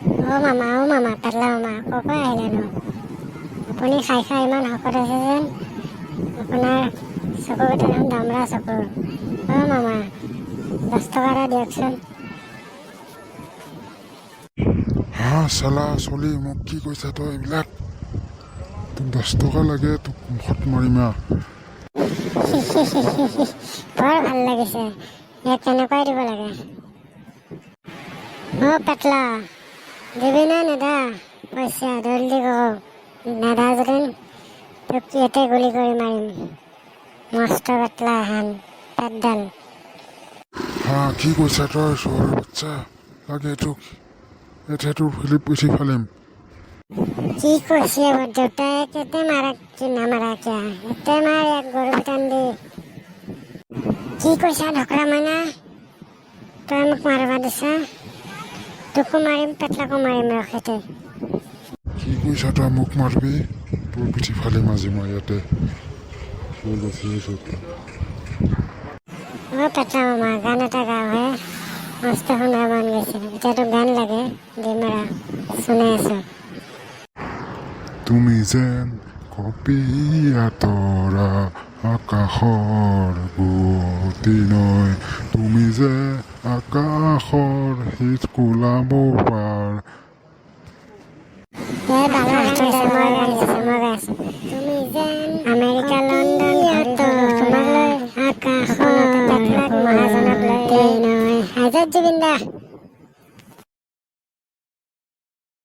অ মামা পেটলা মামা ক'ৰ পৰা আহিলেনো? আপুনি খাই খাই ইমান শকত আছে যেন, আপোনাৰ চকুকেইটা দেখোন দামৰা চকুৰ। অ মামা 10 টকা এটা দিয়কচোন। হা চালা চলি মোক কি কৈছা তই এইবিলাক? তোক 10 টকা লাগে, তোক মুখত মাৰিম আ। বৰ ভাল লাগিছে, ইয়াক তেনেকুৱাই দিব লাগে। অ পেটলা দিবি নে নেদা পইচা? জলদি কওঁ, নেদা যদি তোক ইয়াতে গুলি কৰি মাৰিম। মস্ত পেটলা হান পেটডাল। হা কি কৈছা তই ছোৱালীৰ বাচ্চা? লাগে তোক এতিয়া তোৰ ফিলিপ পুচি ফালিম। কি কৈছে দেউতাই? কেতে মাৰা কি নামাৰা কিয়া? এতে মাৰ ইয়াক গৰু পিটান দি। কি কৈছা ঢকৰা মাইনা? তই মোক মাৰিবা দিছা? তোকো মাৰিম পেটলাকো মাৰিম ৰখেতে। কি কৈছা তই মোক মাৰবি? তোৰ পিঠি ফালিম আজি মই ইয়াতে। অ পেটলা মামা গান এটা গাওঁ হে, মস্ত শুনাৰ মন গৈছে। এতিয়াতো গান লাগে দিম আৰু শুনাই আছো। তুমি যেন কপীয়া তৰা আকাশৰ গতি নয়, তুমি যে আকাশৰ হিত কোলাব পাৰ। তুমি যেন আমেৰিকা লণ্ডন তোমাক লৈ আকাশত মহাজনক লৈ নহয়। হাজত জুবিন দা।